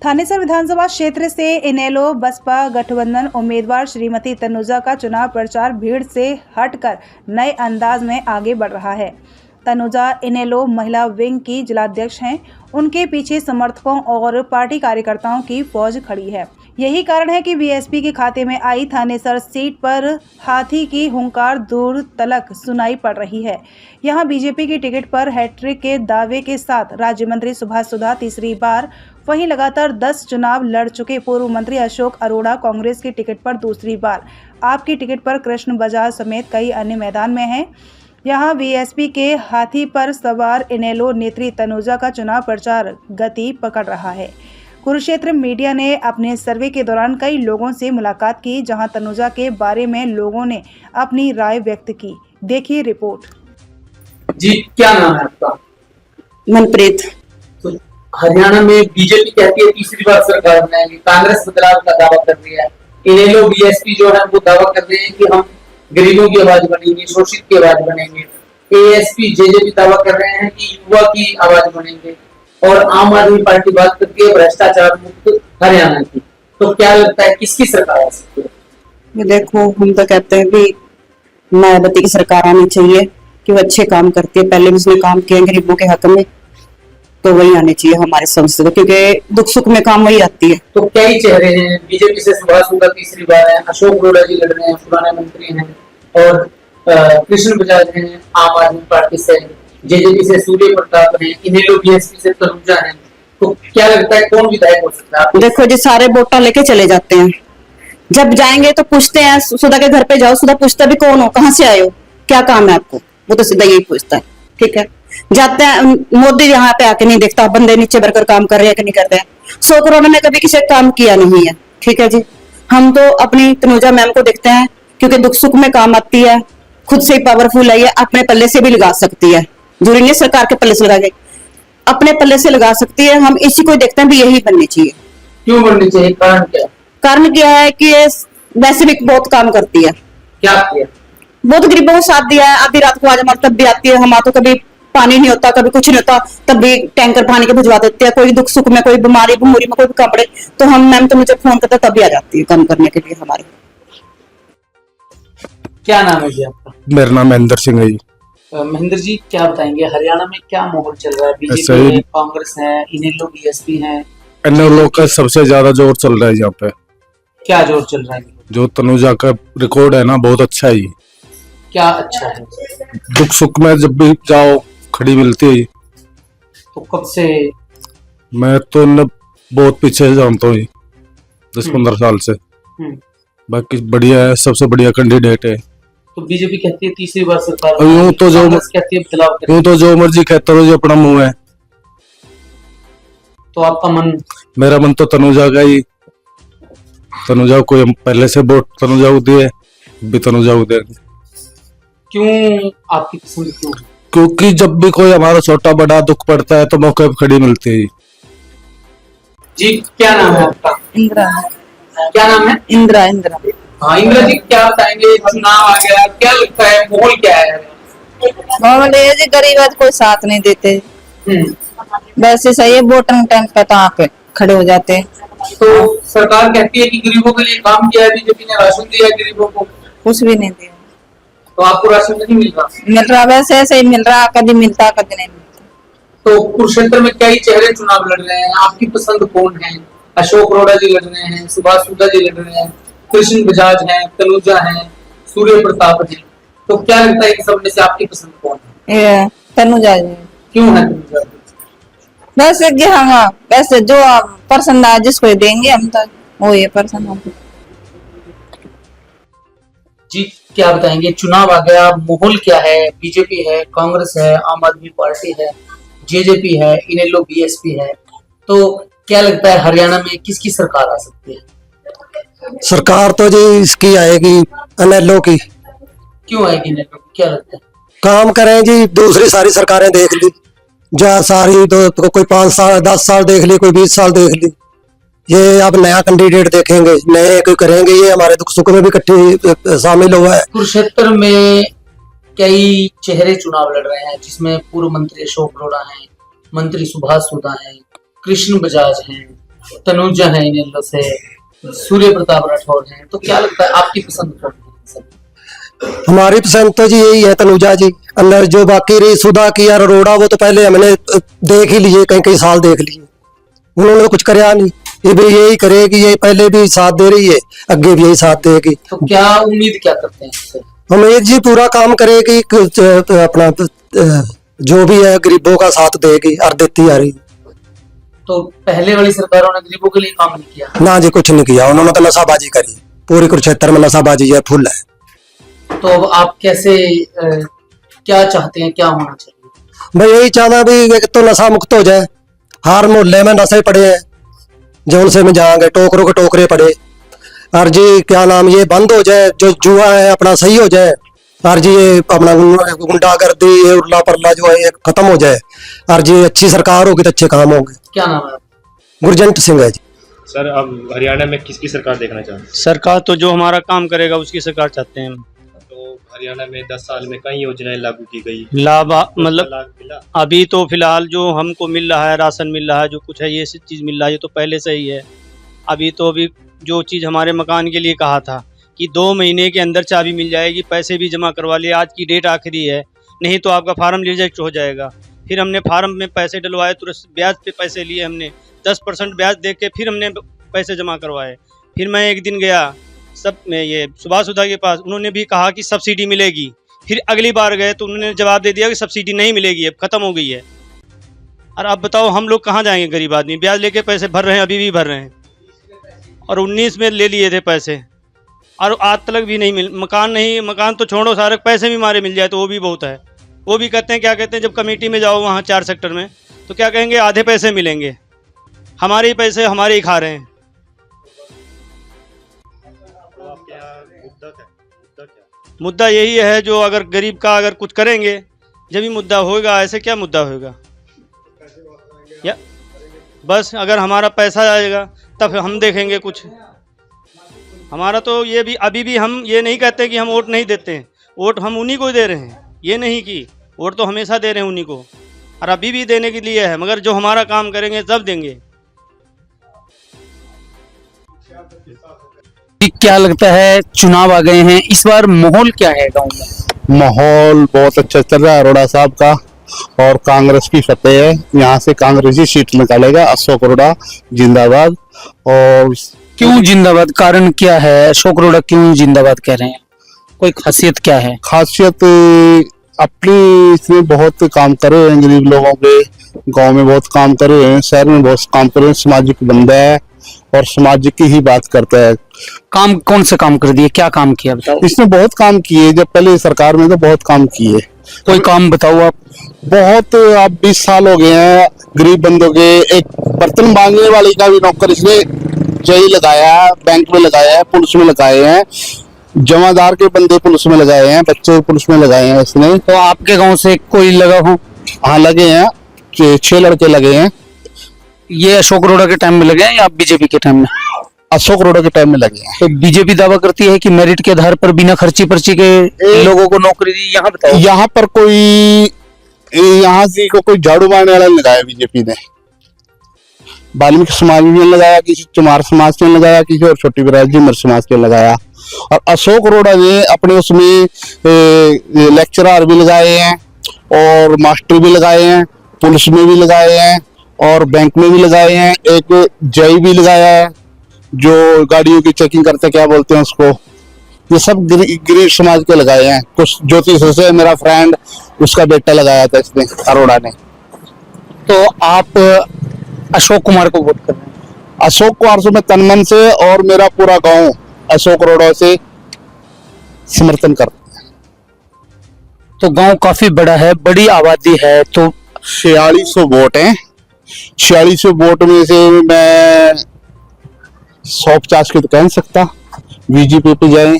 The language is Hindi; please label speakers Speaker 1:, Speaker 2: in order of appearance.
Speaker 1: थानेसर विधानसभा क्षेत्र से इनेलो बसपा गठबंधन उम्मीदवार श्रीमती तनुजा का चुनाव प्रचार भीड़ से हटकर नए अंदाज में आगे बढ़ रहा है। तनुजा इनेलो महिला विंग की जिलाध्यक्ष हैं। उनके पीछे समर्थकों और पार्टी कार्यकर्ताओं की फौज खड़ी है। यही कारण है कि बीएसपी के खाते में आई थानेसर सीट पर हाथी की हुंकार दूर तलक सुनाई पड़ रही है। यहां बीजेपी की टिकट पर हैट्रिक के दावे के साथ राज्य मंत्री सुभाष सुधा तीसरी बार, वहीं लगातार 10 चुनाव लड़ चुके पूर्व मंत्री अशोक अरोड़ा कांग्रेस की टिकट पर दूसरी बार, आपकी टिकट पर कृष्ण बजाज समेत कई अन्य मैदान में हैं। यहां बीएसपी के हाथी पर सवार इनेलो नेत्री तनुजा का चुनाव प्रचार गति पकड़ रहा है। कुरुक्षेत्र मीडिया ने अपने सर्वे के दौरान कई लोगों से मुलाकात की, जहां तनुजा के बारे में लोगों ने अपनी राय व्यक्त की। देखिए रिपोर्ट।
Speaker 2: जी, क्या नाम है आपका?
Speaker 3: मनप्रीत।
Speaker 2: तो हरियाणा में बीजेपी कहती है तीसरी बार सरकार बनाएंगे, कांग्रेस बदलाव का दावा कर रही है, इनेलो बीएसपी जो है वो दावा कर रहे हैं कि हम गरीबों की आवाज बनेंगे, शोषित की आवाज बनेंगे। एएसपी जेजेपी दावा कर रहे हैं कि युवा की आवाज बनेंगे और आम आदमी पार्टी बात करती है भ्रष्टाचार मुक्त हरियाणा की। तो क्या लगता है किसकी सरकार आ सकती है?
Speaker 3: ये देखो, हम तो कहते हैं कि मायावती की सरकार आनी चाहिए कि वो अच्छे काम करती है। पहले भी उसने काम किया गरीबों के हक में, तो वही आनी चाहिए हमारे संसद, क्योंकि दुख सुख में काम वही आती है।
Speaker 2: तो कई चेहरे हैं, बीजेपी से सुभाष सुधा तीसरी बार है, अशोक अरोड़ा जी लड़ रहे हैं, पुराने मंत्री हैं, और कृष्ण बजाज हैं आम आदमी पार्टी से, जेजेपी से सूर्य प्रताप हैं, इनेलो बीएसपी से तनुजा हैं। तो क्या लगता है कौन विधायक हो सकता है? देखो
Speaker 3: जी, सारे वोटा लेके चले जाते हैं, जब जाएंगे तो पूछते हैं, सुधा के घर पे जाओ, सुधा पूछता भी कौन हो, कहाँ से आए हो, क्या काम है आपको, वो तो सीधा यही पूछता है। ठीक है, जाते हैं, मोदी यहाँ पे आके नहीं देखता बंदे नीचे भरकर काम कर रहे हैं कि नहीं कर रहे हैं। 100 करोड़ में कभी किसी काम किया नहीं है। ठीक है जी, हम तो अपनी तनुजा मैम को देखते हैं क्योंकि दुख सुख में काम आती है, खुद से ही पावरफुल है, ये अपने पल्ले से भी लगा सकती है, जरूरी नहीं सरकार के पल्ले से लगा के, अपने पल्ले से लगा सकती है। हम इसी को देखते हैं भी यही बननी चाहिए।
Speaker 2: क्यों बननी चाहिए? कारण क्या?
Speaker 3: कारण क्या है कि ये वैसे भी बहुत काम करती है।
Speaker 2: क्या किया? बहुत
Speaker 3: गरीबों को साथ दिया है। आधी रात को आज हमारे तब भी आती है, हमारा तो कभी पानी नहीं होता, कभी कुछ नहीं होता, तब भी टैंकर पानी के भिजवा देते हैं। कोई दुख सुख में, कोई बीमारी बमूरी में कोई भी काम पड़े तो हम मैम तो मुझे फोन करते तभी आ जाती है काम करने के लिए हमारे।
Speaker 2: क्या नाम है जी आपका?
Speaker 4: मेरा नाम महेंद्र सिंह है जी।
Speaker 2: महेंद्र जी, क्या बताएंगे हरियाणा में क्या माहौल चल रहा है? बीजेपी है, कांग्रेस है, इनेलो बीएसपी है।
Speaker 4: इनेलो का सबसे ज्यादा जोर चल रहा है यहाँ पे।
Speaker 2: क्या जोर चल रहा है?
Speaker 4: जो तनुजा का रिकॉर्ड है ना, बहुत अच्छा है।
Speaker 2: क्या अच्छा है?
Speaker 4: दुख सुख में जब भी जाओ खड़ी मिलती है।
Speaker 2: तो कब से?
Speaker 4: मैं तो बहुत पीछे से जानता हूँ, 10-15 साल से। बाकी बढ़िया है, सबसे बढ़िया कैंडिडेट है।
Speaker 2: तो बीजेपी कहती है तीसरी बार सरकार,
Speaker 4: यूं तो जो
Speaker 2: कहती है बदलाव,
Speaker 4: यूं तो जो मर्जी कहता हो, जो अपना मुंह है।
Speaker 2: तो आपका मन?
Speaker 4: मेरा मन तो तनुजा का ही, तनुजा को हम पहले से वोट तनुजा को दिए, भी तनुजा को देंगे।
Speaker 2: क्यों आपकी पसंद क्यों?
Speaker 4: क्योंकि जब भी कोई हमारा छोटा बड़ा दुख पड़ता है तो मौके पर खड़ी मिलती है।
Speaker 2: जी, क्या नाम है आपका?
Speaker 3: इंदिरा।
Speaker 2: क्या नाम है?
Speaker 3: इंदिरा।
Speaker 2: हाँ इंदिरा जी, क्या बताएंगे? चुनाव आ गया, क्या लगता है माहौल क्या है?
Speaker 3: माहौल ये जी, गरीब आदमी कोई साथ नहीं देते, वैसे सही है, वोटिंग टाइम पे तो आप खड़े हो जाते हैं।
Speaker 2: तो सरकार कहती है कि गरीबों के लिए काम किया है, बीजेपी ने राशन दिया है गरीबों को,
Speaker 3: कुछ भी नहीं दिया।
Speaker 2: तो आपको राशन नहीं मिल रहा?
Speaker 3: मिल रहा, वैसे ऐसे ही मिल रहा, कभी मिलता कभी नहीं मिलता।
Speaker 2: तो कुरुक्षेत्र में कई चेहरे चुनाव लड़ रहे हैं, आपकी पसंद कौन है? अशोक अरोड़ा जी लड़ रहे हैं, सुभाष सुधा जी लड़ रहे हैं, कृष्ण बजाज हैं, तनुजा हैं, सूर्य प्रताप हैं। तो क्या लगता है कि सब में से आपकी पसंद कौन है?
Speaker 3: ये तनुजा जी।
Speaker 2: क्यों है तनुजा जी?
Speaker 3: वैसे हाँ, वैसे जो पसंद आए जिसको देंगे हम, तो वो ये पसंद हमको।
Speaker 2: जी, क्या बताएंगे? चुनाव आ गया, माहौल क्या है? बीजेपी है, कांग्रेस है, आम आदमी पार्टी है, जेजेपी है, इनेलो बीएसपी है। तो क्या लगता है हरियाणा में किसकी सरकार आ सकती है?
Speaker 5: सरकार तो जी इसकी आएगी, इनेलो की।
Speaker 2: क्यों आएगी इनेलो? क्या लगता है?
Speaker 5: काम करें जी, दूसरी सारी सरकारें देख ली, जा सारी तो कोई 5 साल 10 साल देख ली, कोई 20 साल देख ली। ये अब नया कैंडिडेट देखेंगे, नए कोई करेंगे, ये हमारे दुख सुख में भी इकट्ठी शामिल हुआ है।
Speaker 2: कुरुक्षेत्र में कई चेहरे चुनाव लड़ रहे हैं, जिसमें पूर्व मंत्री अशोक अरोड़ा हैं, मंत्री सुभाष सुधा हैं, कृष्ण बजाज हैं, तनुजा है इनेलो से, सूर्य प्रताप राठौर हैं, तो क्या लगता है आपकी पसंद कौन है सब?
Speaker 5: हमारी पसंद तो जी यही है तनुजा जी। अंदर जो बाकी रही सुधा की और अरोड़ा, वो तो पहले हमने देख ही लिए, कई कई साल देख लिए, उन्होंने तो कुछ कराया नहीं। ये भी यही करेगी, ये पहले भी साथ दे रही है, आगे भी यही साथ देगी।
Speaker 2: तो क्या उम्मीद क्या करते हैं इससे?
Speaker 5: उम्मीद जी पूरा काम करेगी, कुछ अपना जो भी है गरीबों का साथ देगी और देती आ रही।
Speaker 2: तो पहले वाली सरकारों ने गरीबों के लिए काम नहीं किया?
Speaker 5: ना जी कुछ नहीं किया, उन्होंने तो नशाबाजी करी, पूरी कुरुक्षेत्र में नशाबाजी है, फुल है।
Speaker 2: तो अब आप कैसे क्या चाहते हैं, क्या होना चाहिए?
Speaker 5: भाई यही चाहना भी एक तो नशा मुक्त हो जाए, हर मोहल्ले में नशे पड़े हैं, जो उनसे में जाएंगे टोकरों के टोकरे पड़े, और जी क्या नाम ये बंद हो जाए, जो जुआ है अपना सही हो जाए, और जी ये अपना गुंडागर्दी ये उर्ला परला जो है ये खत्म हो जाए, और जी अच्छी सरकार होगी तो अच्छे काम होंगे।
Speaker 2: क्या नाम है?
Speaker 5: गुरजंट सिंह है जी।
Speaker 6: सर अब हरियाणा में किसकी सरकार देखना चाहते हैं?
Speaker 7: सरकार तो जो हमारा काम करेगा उसकी सरकार चाहते हैं हम।
Speaker 6: तो हरियाणा में 10 साल में कई योजनाएं लागू की गई,
Speaker 7: लाभ मतलब
Speaker 6: लाभ मिला?
Speaker 7: अभी तो फिलहाल जो हमको मिल रहा है, राशन मिल रहा है, जो कुछ है ये चीज़ मिल रहा है, ये तो पहले से ही है। अभी जो चीज़ हमारे मकान के लिए कहा था कि 2 महीने के अंदर चाबी मिल जाएगी, पैसे भी जमा करवा लिए, आज की डेट आखिरी है, नहीं तो आपका फार्म रिजेक्ट हो जाएगा। फिर हमने फार्म में पैसे डलवाए, तुरंत ब्याज पे पैसे लिए हमने, 10% ब्याज दे के फिर हमने पैसे जमा करवाए। फिर मैं एक दिन गया ये सुभाष सुधा के पास, उन्होंने भी कहा कि सब्सिडी मिलेगी। फिर अगली बार गए तो उन्होंने जवाब दे दिया कि सब्सिडी नहीं मिलेगी, अब ख़त्म हो गई है। और अब बताओ हम लोग कहाँ जाएंगे? गरीब आदमी ब्याज लेके पैसे भर रहे हैं, अभी भी भर रहे हैं, और 19 में ले लिए थे पैसे, और आज तक भी नहीं मकान तो छोड़ो, सारे पैसे भी हमारे मिल जाए तो वो भी बहुत है। वो भी कहते हैं, क्या कहते हैं, जब कमेटी में जाओ वहाँ 4 सेक्टर में, तो क्या कहेंगे, आधे पैसे मिलेंगे, हमारे ही पैसे हमारे ही खा रहे हैं।
Speaker 6: तो आपके यहाँ मुद्दा क्या?
Speaker 7: मुद्दा यही है, जो अगर गरीब का अगर कुछ करेंगे जब भी मुद्दा होगा, ऐसे क्या मुद्दा होगा? या बस अगर हमारा पैसा आएगा तब हम देखेंगे कुछ। हमारा तो ये भी अभी भी हम ये नहीं कहते कि हम वोट नहीं देते हैं, वोट हम उन्हीं को दे रहे हैं, ये नहीं कि वोट तो हमेशा दे रहे हैं उन्हीं को, और अभी भी देने के लिए है, मगर जो हमारा काम करेंगे तब देंगे।
Speaker 8: क्या लगता है, चुनाव आ गए हैं, इस बार माहौल क्या है गांव में?
Speaker 4: माहौल बहुत अच्छा चल रहा है अरोड़ा साहब का, और कांग्रेस की फतेह है। यहाँ से कांग्रेस ही सीट निकालेगा, अशोक अरोड़ा जिंदाबाद। और
Speaker 8: क्यों जिंदाबाद, कारण क्या है? अशोक अरोड़ा क्यों जिंदाबाद कह रहे हैं, कोई खासियत क्या है?
Speaker 4: खासियत अपनी इसमें बहुत काम करे हैं, गरीब लोगों के गांव में बहुत काम करे हैं, शहर में बहुत काम करे हैं, सामाजिक बंदा है और सामाजिक की ही बात करता है।
Speaker 8: काम कौन से काम कर दिए, क्या काम किया बताओ?
Speaker 4: इसने बहुत काम किए, जब पहले सरकार में तो बहुत काम किए।
Speaker 8: कोई काम बताओ आप।
Speaker 4: बहुत, अब 20 साल हो गए हैं गरीब बंदों के। एक बर्तन मांगने वाले का भी नौकर इसने जेल लगाया है, बैंक में लगाया है, पुलिस में लगाए हैं, जमादार के बंदे पुलिस में लगाए हैं, बच्चे पुलिस में लगाए हैं इसने।
Speaker 8: तो आपके गांव से कोई लगा हो?
Speaker 4: हाँ लगे हैं, 6 लड़के लगे हैं।
Speaker 8: ये अशोक अरोड़ा के टाइम में लगे हैं या बीजेपी के टाइम में?
Speaker 4: अशोक अरोड़ा के टाइम में लगे हैं।
Speaker 8: तो बीजेपी दावा करती है कि मेरिट के आधार पर बिना खर्ची पर्ची के लोगों को नौकरी दी, यहाँ बताओ।
Speaker 4: यहाँ पर यहाँ से कोई झाड़ू मारने वाला नहीं लगाया बीजेपी ने। वाल्मीकि समाज ने लगाया, किसी चमार समाज ने लगाया, किसी और छोटी बिरादरी मर समाज ने लगाया। और अशोक अरोड़ा ने अपने उसमें लेक्चरर भी लगाए हैं और मास्टर भी लगाए हैं, पुलिस में भी लगाए हैं और बैंक में भी लगाए हैं। एक जय भी लगाया है जो गाड़ियों की चेकिंग करते, क्या बोलते हैं उसको, ये सब गरीब समाज के लगाए हैं। कुछ ज्योतिष से मेरा फ्रेंड, उसका बेटा लगाया था इसने, अरोड़ा ने।
Speaker 8: तो आप अशोक कुमार को वोट कर रहे हैं?
Speaker 4: अशोक कुमार से मैं तन मन से और मेरा पूरा गांव अशोक अरोड़ा से समर्थन करता है।
Speaker 8: तो गांव काफी बड़ा है, बड़ी आबादी है, तो
Speaker 4: 4600 वोट हैं। 4600 वोट में से मैं 150 के तो कह नहीं सकता, बीजेपी पे जाए।